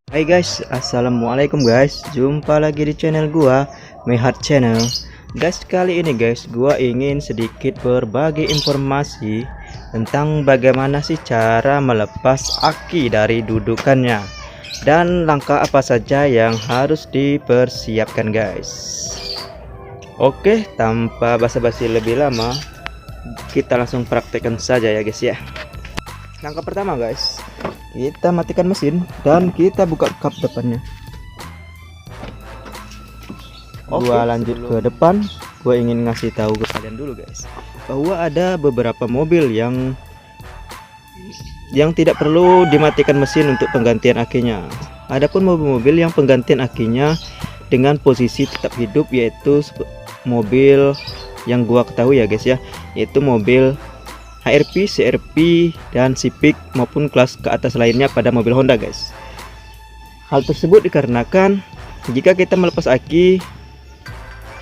Hai guys, assalamualaikum guys. Jumpa lagi di channel gua, Mehat Channel. Guys, kali ini guys, gua ingin sedikit berbagi informasi tentang bagaimana sih cara melepas aki dari dudukannya dan langkah apa saja yang harus dipersiapkan guys. Oke, tanpa basa-basi lebih lama, kita langsung praktekkan saja ya guys ya. Langkah pertama guys, kita matikan mesin dan kita buka kap depannya. Gua lanjut ke depan. Gua ingin ngasih tahu ke kalian dulu guys, bahwa ada beberapa mobil yang tidak perlu dimatikan mesin untuk penggantian akinya. Adapun mobil-mobil yang penggantian akinya dengan posisi tetap hidup, yaitu mobil yang gua ketahui ya guys ya, yaitu mobil HRV, CRV, dan Civic maupun kelas ke atas lainnya pada mobil Honda guys. Hal tersebut dikarenakan jika kita melepas aki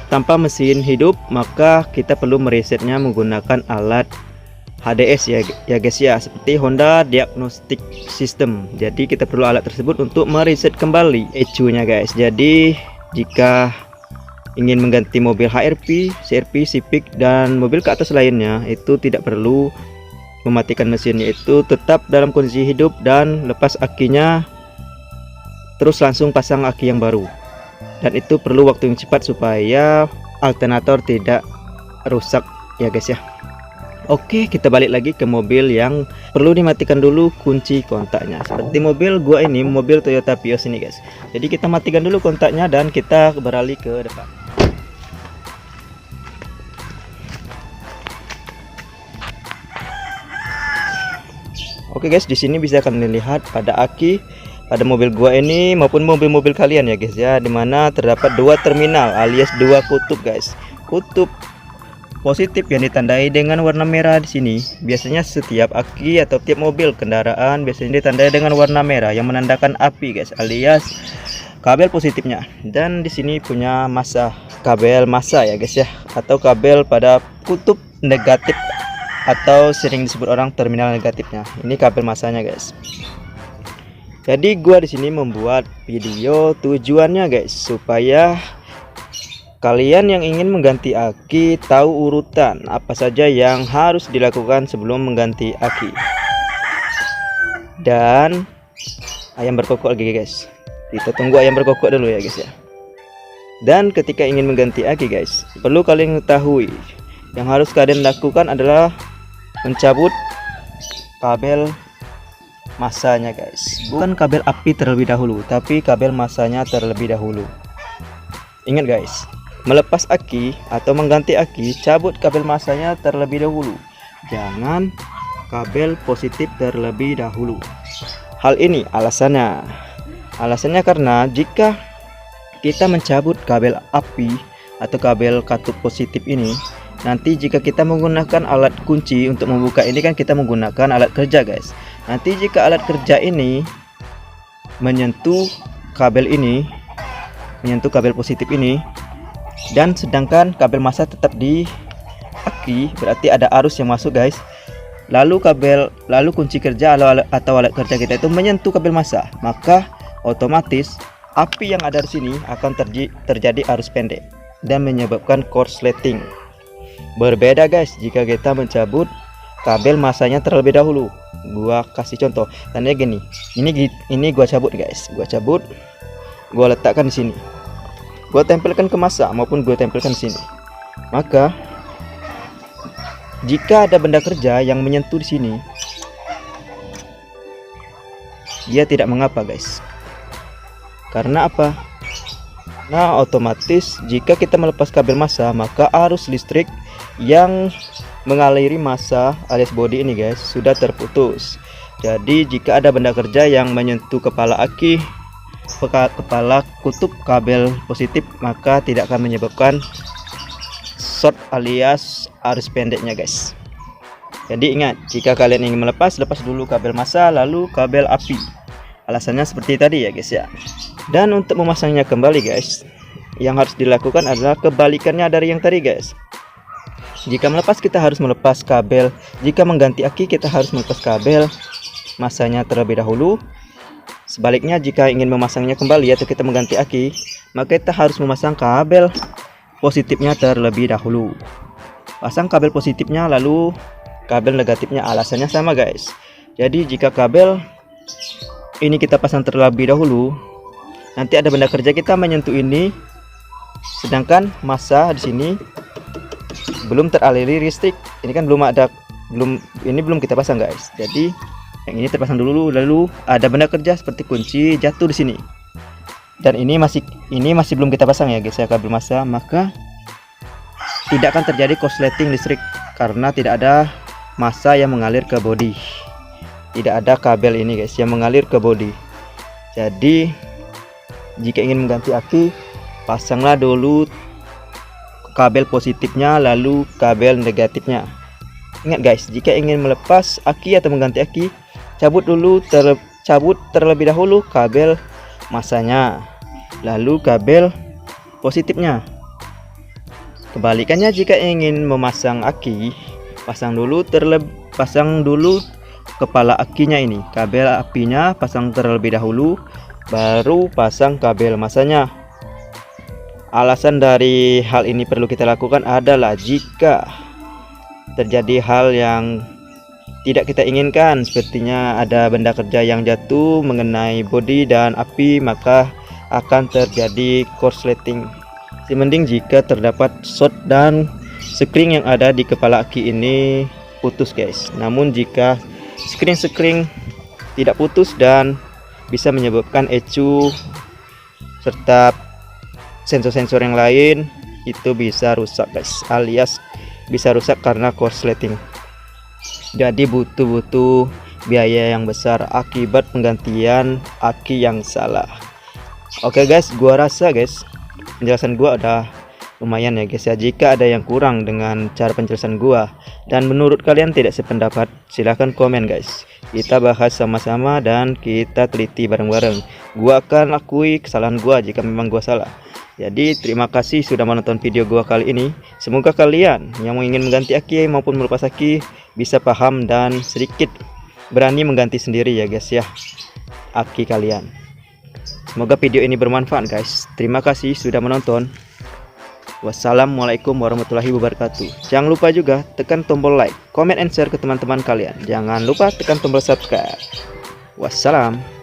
tanpa mesin hidup, maka kita perlu meresetnya menggunakan alat HDS ya guys ya, seperti Honda Diagnostic System. Jadi kita perlu alat tersebut untuk mereset kembali ECU-nya guys. Jadi jika ingin mengganti mobil HRV, CRV, Civic, dan mobil ke atas lainnya, itu tidak perlu mematikan mesinnya, itu tetap dalam kondisi hidup dan lepas akinya, terus langsung pasang aki yang baru. Dan itu perlu waktu yang cepat supaya alternator tidak rusak ya guys ya. Oke, kita balik lagi ke mobil yang perlu dimatikan dulu kunci kontaknya. Seperti mobil gua ini, mobil Toyota Vios ini guys. Jadi kita matikan dulu kontaknya dan kita beralih ke depan. Oke guys, di sini bisa kalian lihat pada aki pada mobil gua ini maupun mobil-mobil kalian ya guys ya, dimana terdapat dua terminal alias dua kutub guys. Kutub positif yang ditandai dengan warna merah di sini. Biasanya setiap aki atau tiap mobil kendaraan biasanya ditandai dengan warna merah yang menandakan api guys, alias kabel positifnya. Dan di sini punya massa, kabel massa ya guys ya, atau kabel pada kutub negatif atau sering disebut orang terminal negatifnya. Ini kabel massanya guys. Jadi gua di sini membuat video tujuannya guys, supaya kalian yang ingin mengganti aki tahu urutan apa saja yang harus dilakukan sebelum mengganti aki. Dan ayam berkokok lagi guys. Kita tunggu ayam berkokok dulu ya guys ya. Dan ketika ingin mengganti aki guys, perlu kalian ketahui, yang harus kalian lakukan adalah mencabut kabel massanya guys. Bukan kabel api terlebih dahulu, tapi kabel massanya terlebih dahulu. Ingat guys, melepas aki atau mengganti aki, cabut kabel massanya terlebih dahulu, jangan kabel positif terlebih dahulu. Hal ini alasannya karena jika kita mencabut kabel api atau kabel katup positif ini, nanti jika kita menggunakan alat kunci untuk membuka ini kan kita menggunakan alat kerja guys. Nanti jika alat kerja ini menyentuh kabel ini, menyentuh kabel positif ini, dan sedangkan kabel massa tetap di aki, berarti ada arus yang masuk guys. Lalu kunci kerja atau alat kerja kita itu menyentuh kabel massa, maka otomatis api yang ada di sini akan terjadi arus pendek dan menyebabkan korsleting. Berbeda guys jika kita mencabut kabel massanya terlebih dahulu. Gua kasih contoh, tandanya gini. Ini gua cabut guys. Gua letakkan di sini. Gua tempelkan ke massa maupun gua tempelkan di sini. Maka jika ada benda kerja yang menyentuh di sini, dia tidak mengapa guys. Karena apa? Nah, otomatis jika kita melepas kabel massa, maka arus listrik yang mengaliri massa alias bodi ini guys sudah terputus. Jadi jika ada benda kerja yang menyentuh kepala aki, kepala kutub kabel positif, maka tidak akan menyebabkan short alias arus pendeknya guys. Jadi ingat, jika kalian ingin melepas, lepas dulu kabel massa lalu kabel api. Alasannya seperti tadi ya guys ya. Dan untuk memasangnya kembali guys, yang harus dilakukan adalah kebalikannya dari yang tadi guys. Jika melepas kita harus melepas kabel, jika mengganti aki kita harus melepas kabel massanya terlebih dahulu, Sebaliknya jika ingin memasangnya kembali atau kita mengganti aki, maka kita harus memasang kabel positifnya terlebih dahulu. Pasang kabel positifnya lalu kabel negatifnya. Alasannya sama guys. Jadi jika kabel ini kita pasang terlebih dahulu, nanti ada benda kerja kita menyentuh ini, sedangkan massa di sini belum teraliri listrik. Ini kan belum kita pasang guys. Jadi yang ini terpasang dulu, lalu ada benda kerja seperti kunci jatuh di sini. Dan ini masih belum kita pasang ya guys ya, kabel massa, maka tidak akan terjadi korsleting listrik karena tidak ada massa yang mengalir ke bodi. Tidak ada kabel ini guys yang mengalir ke bodi. Jadi jika ingin mengganti aki, pasanglah dulu kabel positifnya lalu kabel negatifnya. Ingat guys, jika ingin melepas aki atau mengganti aki, cabut terlebih dahulu kabel massanya, lalu kabel positifnya. Kebalikannya jika ingin memasang aki, pasang dulu kepala akinya ini, kabel apinya pasang terlebih dahulu, baru pasang kabel massanya. Alasan dari hal ini perlu kita lakukan adalah jika terjadi hal yang tidak kita inginkan, sepertinya ada benda kerja yang jatuh mengenai bodi dan api, maka akan terjadi korsleting. Mending jika terdapat short dan spring yang ada di kepala aki ini putus guys. Namun jika spring tidak putus dan bisa menyebabkan ecu serta sensor-sensor yang lain, itu bisa rusak guys, alias bisa rusak karena korsleting. Jadi butuh biaya yang besar akibat penggantian aki yang salah. Oke guys, gua rasa guys penjelasan gua udah lumayan ya guys ya. Jika ada yang kurang dengan cara penjelasan gua dan menurut kalian tidak sependapat, silahkan komen guys. Kita bahas sama-sama dan kita teliti bareng-bareng. Gua akan akui kesalahan gua jika memang gua salah. Jadi terima kasih sudah menonton video gua kali ini. Semoga kalian yang ingin mengganti aki maupun melepas aki bisa paham dan sedikit berani mengganti sendiri ya guys ya aki kalian. Semoga video ini bermanfaat guys. Terima kasih sudah menonton. Wassalamualaikum warahmatullahi wabarakatuh. Jangan lupa juga tekan tombol like, comment and share ke teman-teman kalian. Jangan lupa tekan tombol subscribe. Wassalam.